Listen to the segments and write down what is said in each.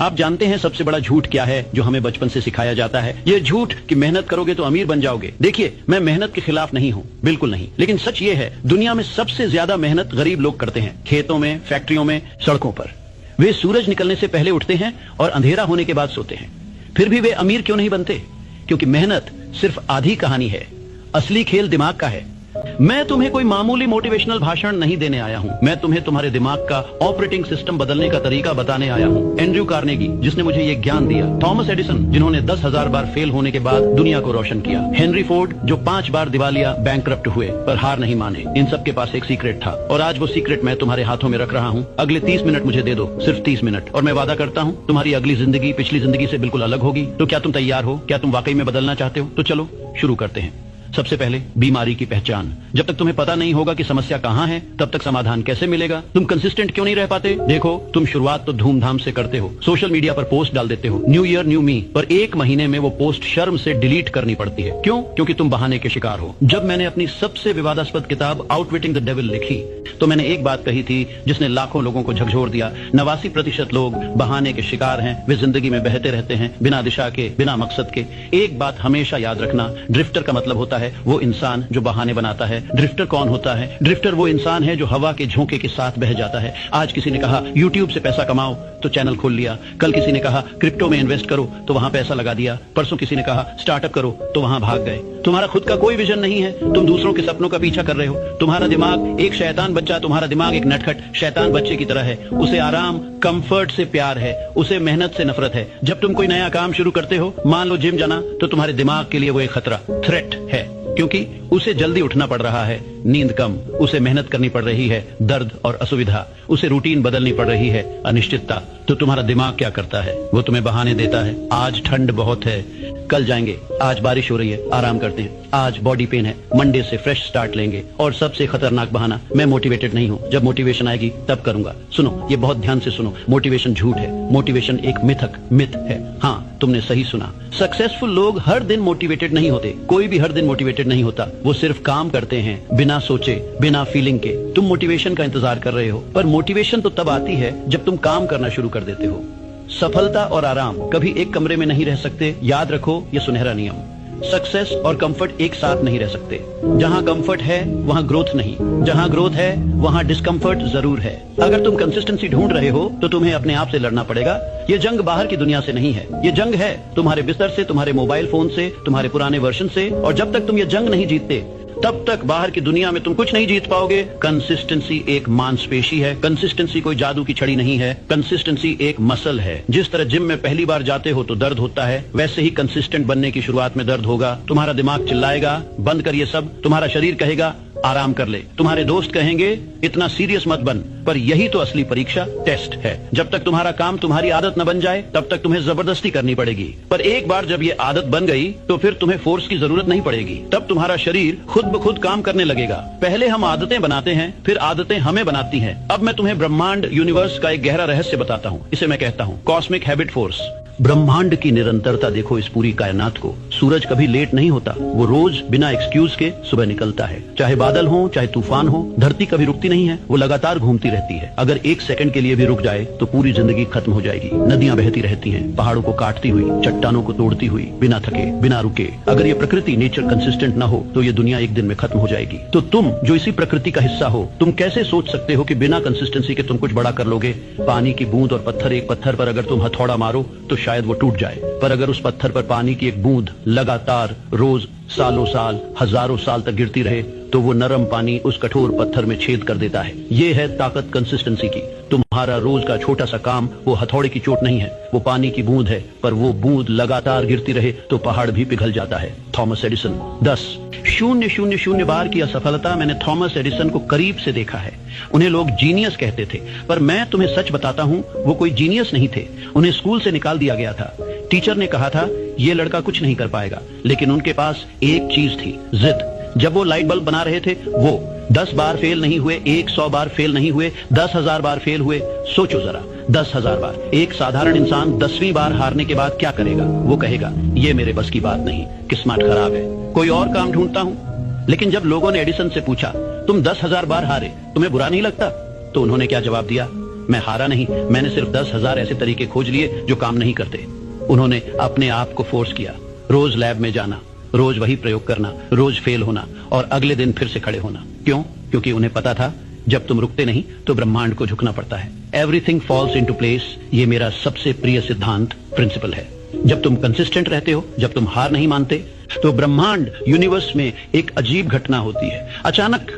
आप जानते हैं सबसे बड़ा झूठ क्या है जो हमें बचपन से सिखाया जाता है? ये झूठ कि मेहनत करोगे तो अमीर बन जाओगे। देखिए, मैं मेहनत के खिलाफ नहीं हूँ, बिल्कुल नहीं, लेकिन सच ये है दुनिया में सबसे ज्यादा मेहनत गरीब लोग करते हैं। खेतों में, फैक्ट्रियों में, सड़कों पर। वे सूरज निकलने से पहले उठते हैं और अंधेरा होने के बाद सोते हैं। फिर भी वे अमीर क्यों नहीं बनते? क्योंकि मेहनत सिर्फ आधी कहानी है, असली खेल दिमाग का है। मैं तुम्हें कोई मामूली मोटिवेशनल भाषण नहीं देने आया हूँ। मैं तुम्हें तुम्हारे दिमाग का ऑपरेटिंग सिस्टम बदलने का तरीका बताने आया हूँ। एंड्रयू कार्नेगी, जिसने मुझे ये ज्ञान दिया। थॉमस एडिसन, जिन्होंने 10,000 बार फेल होने के बाद दुनिया को रोशन किया। हेनरी फोर्ड, जो 5 बार दिवालिया बैंकरप्ट हुए पर हार नहीं माने। इन सब के पास एक सीक्रेट था और आज वो सीक्रेट मैं तुम्हारे हाथों में रख रहा हूँ। अगले 30 मिनट मुझे दे दो, सिर्फ 30 मिनट, और मैं वादा करता हूँ तुम्हारी अगली जिंदगी पिछली जिंदगी से बिल्कुल अलग होगी। तो क्या तुम तैयार हो? क्या तुम वाकई में बदलना चाहते हो? तो चलो शुरू करते हैं। सबसे पहले बीमारी की पहचान। जब तक तुम्हें पता नहीं होगा कि समस्या कहाँ है, तब तक समाधान कैसे मिलेगा? तुम कंसिस्टेंट क्यों नहीं रह पाते? देखो, तुम शुरुआत तो धूमधाम से करते हो, सोशल मीडिया पर पोस्ट डाल देते हो, न्यू ईयर न्यू मी, पर 1 महीने में वो पोस्ट शर्म से डिलीट करनी पड़ती है। क्यों? क्योंकि तुम बहाने के शिकार हो। जब मैंने अपनी सबसे विवादास्पद किताब आउटविटिंग द डेविल लिखी, तो मैंने एक बात कही थी जिसने लाखों लोगों को झकझोर दिया। 89% लोग बहाने के शिकार हैं। वे जिंदगी में बहते रहते हैं, बिना दिशा के, बिना मकसद के। एक बात हमेशा याद रखना, ड्रिफ्टर का मतलब होता है वो इंसान जो बहाने बनाता है। ड्रिफ्टर कौन होता है? ड्रिफ्टर वो इंसान है जो हवा के झोंके के साथ बह जाता है। आज किसी ने कहा YouTube से पैसा कमाओ, तो चैनल खोल लिया। कल किसी ने कहा क्रिप्टो में इन्वेस्ट करो, तो वहां पैसा लगा दिया। परसों किसी ने कहा स्टार्टअप करो, तो वहां भाग गए। तुम्हारा खुद का कोई विजन नहीं है, तुम दूसरों के सपनों का पीछा कर रहे हो। तुम्हारा दिमाग एक शैतान बच्चा, तुम्हारा दिमाग एक नटखट शैतान बच्चे की तरह है। उसे आराम, कंफर्ट से प्यार है, उसे मेहनत से नफरत है। जब तुम कोई नया काम शुरू करते हो, मान लो जिम जाना, तो तुम्हारे दिमाग के लिए वो एक खतरा, थ्रेट है, क्योंकि उसे जल्दी उठना पड़ रहा है, नींद कम, उसे मेहनत करनी पड़ रही है, दर्द और असुविधा, उसे रूटीन बदलनी पड़ रही है, अनिश्चितता। तो तुम्हारा दिमाग क्या करता है? वो तुम्हें बहाने देता है। आज ठंड बहुत है, कल जाएंगे। आज बारिश हो रही है, आराम करते हैं। आज बॉडी पेन है, मंडे से फ्रेश स्टार्ट लेंगे। और सबसे खतरनाक बहाना, मैं मोटिवेटेड नहीं हूँ, जब मोटिवेशन आएगी तब करूंगा। सुनो, ये बहुत ध्यान से सुनो, मोटिवेशन झूठ है। मोटिवेशन एक मिथ है। हाँ, तुमने सही सुना। सक्सेसफुल लोग हर दिन मोटिवेटेड नहीं होते। कोई भी हर दिन मोटिवेटेड नहीं होता। वो सिर्फ काम करते हैं, बिना सोचे, बिना फीलिंग के। तुम मोटिवेशन का इंतजार कर रहे हो, पर मोटिवेशन तो तब आती है जब तुम काम करना शुरू कर देते हो। सफलता और आराम कभी एक कमरे में नहीं रह सकते। याद रखो ये सुनहरा नियम। सक्सेस और कंफर्ट एक साथ नहीं रह सकते। जहां कंफर्ट है वहां ग्रोथ नहीं, जहां ग्रोथ है वहां डिस्कंफर्ट जरूर है। अगर तुम कंसिस्टेंसी ढूंढ रहे हो तो तुम्हें अपने आप से लड़ना पड़ेगा। ये जंग बाहर की दुनिया से नहीं है, ये जंग है तुम्हारे बिस्तर से, तुम्हारे मोबाइल फोन से, तुम्हारे पुराने वर्जन से। और जब तक तुम ये जंग नहीं जीतते, तब तक बाहर की दुनिया में तुम कुछ नहीं जीत पाओगे। कंसिस्टेंसी एक मांसपेशी है, कंसिस्टेंसी कोई जादू की छड़ी नहीं है। कंसिस्टेंसी एक मसल है। जिस तरह जिम में पहली बार जाते हो तो दर्द होता है, वैसे ही कंसिस्टेंट बनने की शुरुआत में दर्द होगा। तुम्हारा दिमाग चिल्लाएगा बंद कर ये सब, तुम्हारा शरीर कहेगा आराम कर ले, तुम्हारे दोस्त कहेंगे इतना सीरियस मत बन। पर यही तो असली परीक्षा, टेस्ट है। जब तक तुम्हारा काम तुम्हारी आदत न बन जाए, तब तक तुम्हें जबरदस्ती करनी पड़ेगी। पर एक बार जब ये आदत बन गई, तो फिर तुम्हें फोर्स की जरूरत नहीं पड़ेगी। तब तुम्हारा शरीर खुद ब खुद काम करने लगेगा। पहले हम आदतें बनाते हैं, फिर आदतें हमें बनाती हैं। अब मैं तुम्हें ब्रह्मांड, यूनिवर्स का एक गहरा रहस्य बताता हूँ। इसे मैं कहता हूँ कॉस्मिक हैबिट फोर्स। ब्रह्मांड की निरंतरता देखो इस पूरी कायनात को। सूरज कभी लेट नहीं होता, वो रोज बिना एक्सक्यूज के सुबह निकलता है। चाहे बादल हो, चाहे तूफान हो, धरती कभी रुकती नहीं है, वो लगातार घूमती रहती है। अगर 1 सेकंड के लिए भी रुक जाए तो पूरी जिंदगी खत्म हो जाएगी। नदियां बहती रहती हैं, पहाड़ों को काटती हुई, चट्टानों को तोड़ती हुई, बिना थके, बिना रुके। अगर ये प्रकृति, नेचर कंसिस्टेंट न हो तो ये दुनिया एक दिन में खत्म हो जाएगी। तो तुम जो इसी प्रकृति का हिस्सा हो, तुम कैसे सोच सकते हो कि बिना कंसिस्टेंसी के तुम कुछ बड़ा कर लोगे? पानी की बूंद और पत्थर, एक पत्थर पर अगर तुम हथौड़ा मारो तो शायद वो टूट जाए, पर अगर उस पत्थर पर पानी की एक बूंद लगातार रोज, सालों साल, हजारों साल तक गिरती रहे, तो वो नरम पानी उस कठोर पत्थर में छेद कर देता है। ये है ताकत कंसिस्टेंसी की। तुम्हारा रोज का छोटा सा काम वो हथौड़े की चोट नहीं है, वो पानी की बूंद है, पर वो बूंद लगातार गिरती रहे तो पहाड़ भी पिघल जाता है। Thomas Edison. 10,000 बार की असफलता मैंने थॉमस एडिसन को करीब से देखा है। उन्हें लोग जीनियस कहते थे, पर मैं तुम्हें सच बताता हूँ, वो कोई जीनियस नहीं थे। उन्हें स्कूल से निकाल दिया गया था। टीचर ने कहा था ये लड़का कुछ नहीं कर पाएगा, लेकिन उनके पास एक चीज थी, जिद। जब वो लाइट बल्ब बना रहे थे, वो 10 बार फेल नहीं हुए, 100 बार फेल नहीं हुए, 10,000 बार फेल हुए। सोचो जरा, 10,000 बार। एक साधारण इंसान 10वीं बार हारने के बाद क्या करेगा? वो कहेगा ये मेरे बस की बात नहीं, किस्मत खराब है, कोई और काम ढूंढता हूं। लेकिन जब लोगों ने एडिसन से पूछा तुम 10,000 बार हारे, तुम्हें बुरा नहीं लगता? तो उन्होंने क्या जवाब दिया? मैं हारा नहीं, मैंने सिर्फ 10,000 ऐसे तरीके खोज लिए जो काम नहीं करते। उन्होंने अपने आप को फोर्स किया, रोज लैब में जाना, रोज वही प्रयोग करना, रोज फेल होना और अगले दिन फिर से खड़े होना। क्यों? क्योंकि उन्हें पता था जब तुम रुकते नहीं तो ब्रह्मांड को झुकना पड़ता है। एवरीथिंग फॉल्स इनटू प्लेस, ये मेरा सबसे प्रिय सिद्धांत, प्रिंसिपल है। जब तुम कंसिस्टेंट रहते हो, जब तुम हार नहीं मानते, तो ब्रह्मांड यूनिवर्स में एक अजीब घटना होती है। अचानक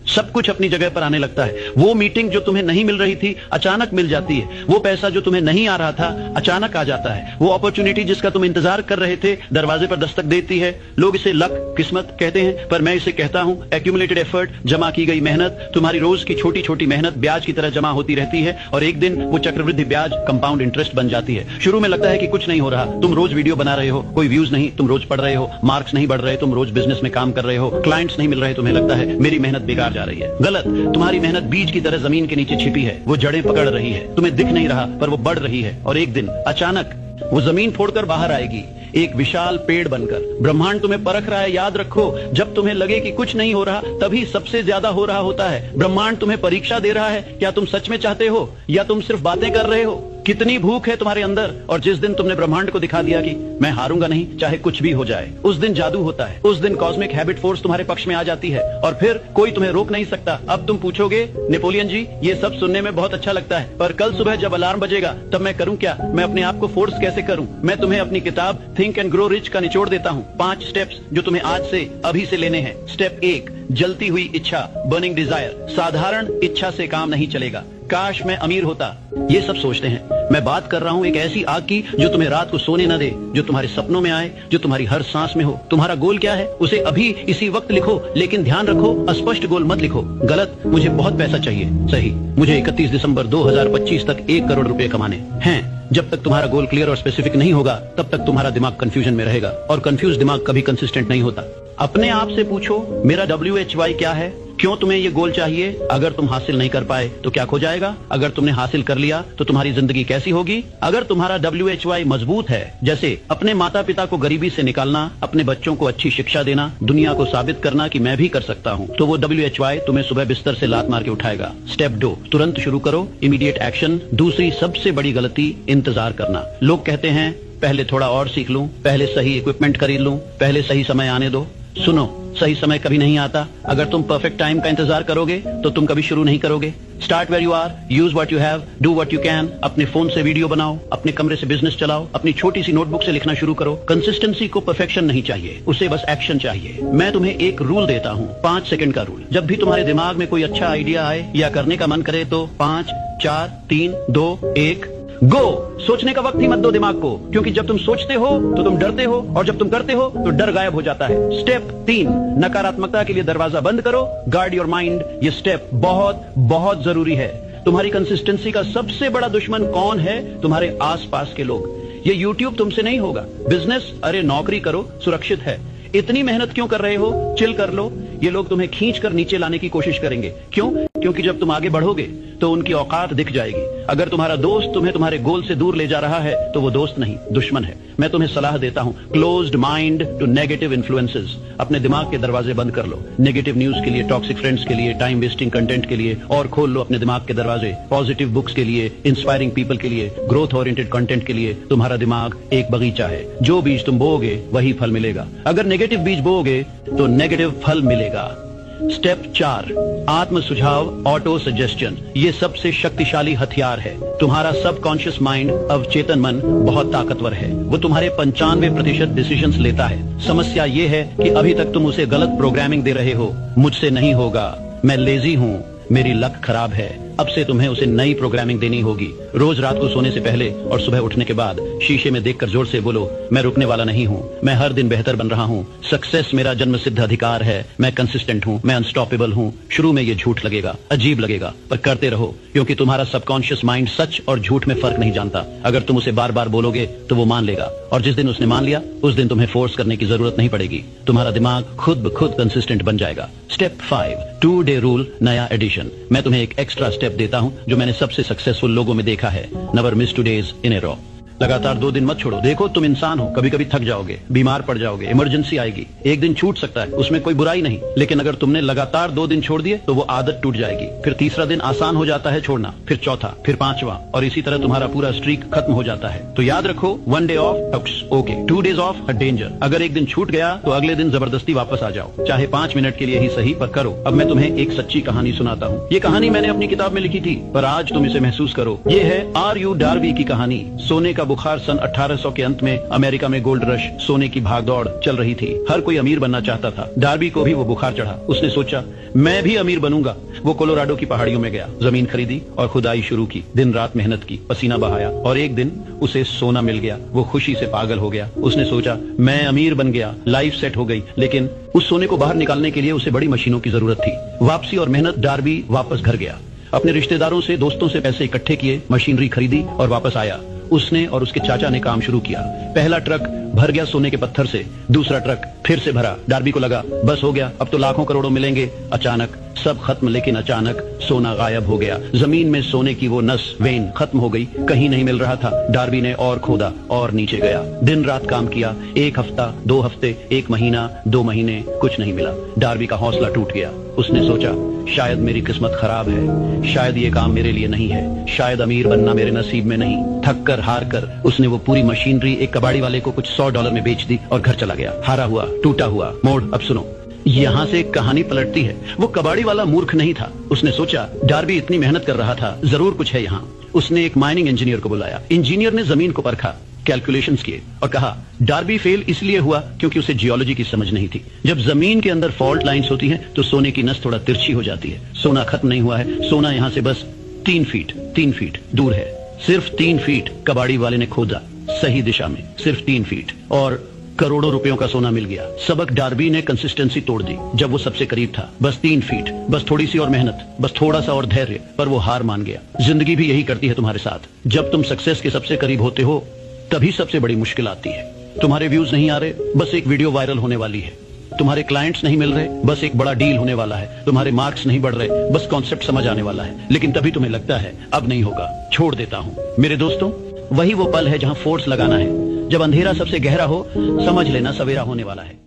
सब कुछ अपनी जगह पर आने लगता है। वो मीटिंग जो तुम्हें नहीं मिल रही थी अचानक मिल जाती है। वो पैसा जो तुम्हें नहीं आ रहा था अचानक आ जाता है। वो अपॉर्चुनिटी जिसका तुम इंतजार कर रहे थे दरवाजे पर दस्तक देती है। लोग इसे लक, किस्मत कहते हैं, पर मैं इसे कहता हूं एक्यूमुलेटेड एफर्ट, जमा की गई मेहनत। तुम्हारी रोज की छोटी छोटी मेहनत ब्याज की तरह जमा होती रहती है और एक दिन वो चक्रवृद्धि ब्याज कंपाउंड इंटरेस्ट बन जाती है। शुरू में लगता है कि कुछ नहीं हो रहा, तुम रोज वीडियो बना रहे हो, कोई व्यूज नहीं, तुम रोज पढ़ रहे हो, मार्क्स नहीं बढ़ रहे, तुम रोज बिजनेस में काम कर रहे हो, क्लाइंट्स नहीं मिल रहे, तुम्हें लगता है मेरी मेहनत बेकार जा रही है। गलत, तुम्हारी मेहनत बीज की तरह जमीन के नीचे छिपी है। वो जड़ें पकड़ रही है, तुम्हें दिख नहीं रहा पर वो बढ़ रही है और एक दिन अचानक वो जमीन फोड़कर बाहर आएगी, एक विशाल पेड़ बनकर। ब्रह्मांड तुम्हें परख रहा है। याद रखो, जब तुम्हें लगे कि कुछ नहीं हो रहा तभी सबसे ज्यादा हो रहा होता है। ब्रह्मांड तुम्हें परीक्षा दे रहा है, क्या तुम सच में चाहते हो या तुम सिर्फ बातें कर रहे हो। कितनी भूख है तुम्हारे अंदर। और जिस दिन तुमने ब्रह्मांड को दिखा दिया कि मैं हारूंगा नहीं चाहे कुछ भी हो जाए, उस दिन जादू होता है। उस दिन कॉस्मिक हैबिट फोर्स तुम्हारे पक्ष में आ जाती है और फिर कोई तुम्हें रोक नहीं सकता। अब तुम पूछोगे नेपोलियन जी ये सब सुनने में बहुत अच्छा लगता है, पर कल सुबह जब अलार्म बजेगा तब मैं करूं क्या? मैं अपने आप को फोर्स कैसे करूं? मैं तुम्हें अपनी किताब थिंक एंड ग्रो रिच का निचोड़ देता हूं। 5 स्टेप्स जो तुम्हें आज से अभी से लेने हैं। स्टेप 1, जलती हुई इच्छा, बर्निंग डिजायर। साधारण इच्छा से काम नहीं चलेगा। काश मैं अमीर होता, ये सब सोचते हैं। मैं बात कर रहा हूं एक ऐसी आग की जो तुम्हें रात को सोने न दे, जो तुम्हारे सपनों में आए, जो तुम्हारी हर सांस में हो। तुम्हारा गोल क्या है उसे अभी इसी वक्त लिखो, लेकिन ध्यान रखो अस्पष्ट गोल मत लिखो। गलत, मुझे बहुत पैसा चाहिए। सही, मुझे 31 दिसंबर 2025 तक 1 करोड़ रुपए कमाने हैं। जब तक तुम्हारा गोल क्लियर और स्पेसिफिक नहीं होगा तब तक तुम्हारा दिमाग कंफ्यूजन में रहेगा और कंफ्यूज दिमाग कभी कंसिस्टेंट नहीं होता। अपने आप से पूछो मेरा WHY क्या है? क्यों तुम्हें ये गोल चाहिए? अगर तुम हासिल नहीं कर पाए तो क्या खो जाएगा? अगर तुमने हासिल कर लिया तो तुम्हारी जिंदगी कैसी होगी? अगर तुम्हारा WHY मजबूत है, जैसे अपने माता पिता को गरीबी से निकालना, अपने बच्चों को अच्छी शिक्षा देना, दुनिया को साबित करना कि मैं भी कर सकता हूँ, तो वो WHY तुम्हें सुबह बिस्तर से लात मार के उठाएगा। स्टेप 2, तुरंत शुरू करो, इमीडिएट एक्शन। दूसरी सबसे बड़ी गलती, इंतजार करना। लोग कहते हैं पहले थोड़ा और सीख लूं, पहले सही इक्विपमेंट खरीद लूं, पहले सही समय आने दो। सुनो, सही समय कभी नहीं आता। अगर तुम परफेक्ट टाइम का इंतजार करोगे तो तुम कभी शुरू नहीं करोगे। Start where you are, use what you have, do what you can. अपने फोन से वीडियो बनाओ, अपने कमरे से बिजनेस चलाओ, अपनी छोटी सी नोटबुक से लिखना शुरू करो। कंसिस्टेंसी को परफेक्शन नहीं चाहिए, उसे बस एक्शन चाहिए। मैं तुम्हें एक रूल देता हूँ, 5 सेकंड का रूल। जब भी तुम्हारे दिमाग में कोई अच्छा आइडिया आए या करने का मन करे तो 5, 4, 3, 2, 1 गो। सोचने का वक्त ही मत दो दिमाग को, क्योंकि जब तुम सोचते हो तो तुम डरते हो और जब तुम करते हो तो डर गायब हो जाता है। स्टेप 3, नकारात्मकता के लिए दरवाजा बंद करो, गार्ड योर माइंड। ये स्टेप बहुत बहुत जरूरी है। तुम्हारी कंसिस्टेंसी का सबसे बड़ा दुश्मन कौन है? तुम्हारे आसपास के लोग। ये YouTube तुमसे नहीं होगा। बिजनेस, अरे नौकरी करो, सुरक्षित है। इतनी मेहनत क्यों कर रहे हो? चिल कर लो। ये लोग तुम्हें खींच कर नीचे लाने की कोशिश करेंगे। क्यों? क्योंकि जब तुम आगे बढ़ोगे तो उनकी औकात दिख जाएगी। अगर तुम्हारा दोस्त तुम्हें तुम्हारे गोल से दूर ले जा रहा है तो वो दोस्त नहीं, दुश्मन है। मैं तुम्हें सलाह देता हूं, closed mind to negative influences. अपने दिमाग के दरवाजे बंद कर लो, नेगेटिव न्यूज के लिए, टॉक्सिक फ्रेंड्स के लिए, टाइम वेस्टिंग कंटेंट के लिए, और खोल लो अपने दिमाग के दरवाजे पॉजिटिव बुक्स के लिए, इंस्पायरिंग पीपल के लिए, ग्रोथ ओरिएंटेड कंटेंट के लिए। तुम्हारा दिमाग एक बगीचा है, जो बीज तुम बोओगे वही फल मिलेगा। अगर नेगेटिव बीज बोओगे तो नेगेटिव फल मिलेगा। स्टेप 4, आत्म सुझाव, ऑटो सजेस्शन। ये सबसे शक्तिशाली हथियार है। तुम्हारा सबकॉन्शियस माइंड, अवचेतन मन बहुत ताकतवर है। वो तुम्हारे 95% डिसीजंस लेता है। समस्या ये है कि अभी तक तुम उसे गलत प्रोग्रामिंग दे रहे हो। मुझसे नहीं होगा, मैं लेजी हूँ, मेरी लक खराब है। अब से तुम्हें उसे नई प्रोग्रामिंग देनी होगी। रोज रात को सोने से पहले और सुबह उठने के बाद शीशे में देखकर जोर से बोलो, मैं रुकने वाला नहीं हूँ, मैं हर दिन बेहतर बन रहा हूँ, सक्सेस मेरा जन्म सिद्ध अधिकार है, मैं कंसिस्टेंट हूँ, मैं अनस्टॉपेबल हूँ। शुरू में ये झूठ लगेगा, अजीब लगेगा, पर करते रहो, क्योंकि तुम्हारा सबकॉन्शियस माइंड सच और झूठ में फर्क नहीं जानता। अगर तुम उसे बार बार बोलोगे तो वो मान लेगा, और जिस दिन उसने मान लिया उस दिन तुम्हें फोर्स करने की जरूरत नहीं पड़ेगी। तुम्हारा दिमाग खुद ब खुद कंसिस्टेंट बन जाएगा। स्टेप 5, 2 डे रूल, नया एडिशन। मैं तुम्हें एक एक्स्ट्रा स्टेप देता हूं जो मैंने सबसे सक्सेसफुल लोगों में देखा है। नेवर मिस 2 days इन ए रो। लगातार 2 दिन मत छोड़ो। देखो तुम इंसान हो, कभी कभी थक जाओगे, बीमार पड़ जाओगे, इमरजेंसी आएगी, एक दिन छूट सकता है, उसमें कोई बुराई नहीं। लेकिन अगर तुमने लगातार 2 दिन छोड़ दिए तो वो आदत टूट जाएगी। फिर तीसरा दिन आसान हो जाता है छोड़ना, फिर चौथा, फिर 5वां, और इसी तरह तुम्हारा पूरा स्ट्रीक खत्म हो जाता है। तो याद रखो, 1 day of okay, 2 days of a danger. अगर एक दिन छूट गया तो अगले दिन जबरदस्ती वापस आ जाओ, चाहे 5 मिनट के लिए ही सही, पर करो। अब मैं तुम्हें एक सच्ची कहानी सुनाता हूँ। ये कहानी मैंने अपनी किताब में लिखी थी, पर आज तुम इसे महसूस करो। ये है R.U. डार्बी की कहानी। सोने का बुखार सन 1800 के अंत में अमेरिका में गोल्ड रश, सोने की भागदौड़ चल रही थी। हर कोई अमीर बनना चाहता था। डार्बी को भी वो बुखार चढ़ा। उसने सोचा, मैं भी अमीर बनूंगा। वो कोलोराडो की पहाड़ियों में गया, जमीन खरीदी और खुदाई शुरू की। दिन रात मेहनत की, पसीना बहाया, और एक दिन उसे सोना मिल गया। वो खुशी से पागल हो गया। उसने सोचा, मैं अमीर बन गया, लाइफ सेट हो गई। लेकिन उस सोने को बाहर निकालने के लिए उसे बड़ी मशीनों की जरूरत थी। वापसी और मेहनत। डार्बी वापस घर गया, अपने रिश्तेदारों से, दोस्तों से पैसे इकट्ठे किए, मशीनरी खरीदी और वापस आया। उसने और उसके चाचा ने काम शुरू किया। पहला ट्रक भर गया सोने के पत्थर से, दूसरा ट्रक फिर से भरा। डार्बी को लगा, बस हो गया, अब तो लाखों करोड़ों मिलेंगे। अचानक सब खत्म, लेकिन अचानक सोना गायब हो गया। जमीन में सोने की वो नस, वेन खत्म हो गई, कहीं नहीं मिल रहा था। डार्बी ने और खोदा और नीचे गया, दिन रात काम किया। 1 हफ्ता, 2 हफ्ते, 1 महीना, 2 महीने, कुछ नहीं मिला। डार्बी का हौसला टूट गया। उसने सोचा, शायद मेरी किस्मत खराब है, शायद ये काम मेरे लिए नहीं है, शायद अमीर बनना मेरे नसीब में नहीं। थक कर, हार कर उसने वो पूरी मशीनरी एक कबाड़ी वाले को कुछ $100 में बेच दी और घर चला गया। हारा हुआ, टूटा हुआ। मोड़ अब सुनो, यहाँ से एक कहानी पलटती है। वो कबाड़ी वाला मूर्ख नहीं था। उसने सोचा, डार्बी इतनी मेहनत कर रहा था, जरूर कुछ है यहाँ। उसने एक माइनिंग इंजीनियर को बुलाया। इंजीनियर ने जमीन को परखा, कैलकुलेशंस किए और कहा, डार्बी फेल इसलिए हुआ क्योंकि उसे जियोलॉजी की समझ नहीं थी। जब जमीन के अंदर फॉल्ट लाइंस होती हैं तो सोने की नस थोड़ा तिरछी हो जाती है। सोना खत्म नहीं हुआ है, सोना यहाँ से बस 3 फीट दूर है। सिर्फ 3 फीट कबाड़ी वाले ने खोदा, सही दिशा में, सिर्फ 3 फीट, और करोड़ों रुपयों का सोना मिल गया। सबक डार्बी ने कंसिस्टेंसी तोड़ दी जब वो सबसे करीब था। बस 3 फीट, बस थोड़ी सी और मेहनत, बस थोड़ा सा और धैर्य, पर वो हार मान गया। जिंदगी भी यही करती है तुम्हारे साथ। जब तुम सक्सेस के सबसे करीब होते हो तभी सबसे बड़ी मुश्किल आती है। तुम्हारे व्यूज नहीं आ रहे, बस एक वीडियो वायरल होने वाली है। तुम्हारे क्लाइंट्स नहीं मिल रहे, बस एक बड़ा डील होने वाला है। तुम्हारे मार्क्स नहीं बढ़ रहे, बस कॉन्सेप्ट समझ आने वाला है। लेकिन तभी तुम्हें लगता है, अब नहीं होगा, छोड़ देता हूँ। मेरे दोस्तों, वही वो पल है जहाँ फोर्स लगाना है। जब अंधेरा सबसे गहरा हो, समझ लेना सवेरा होने वाला है।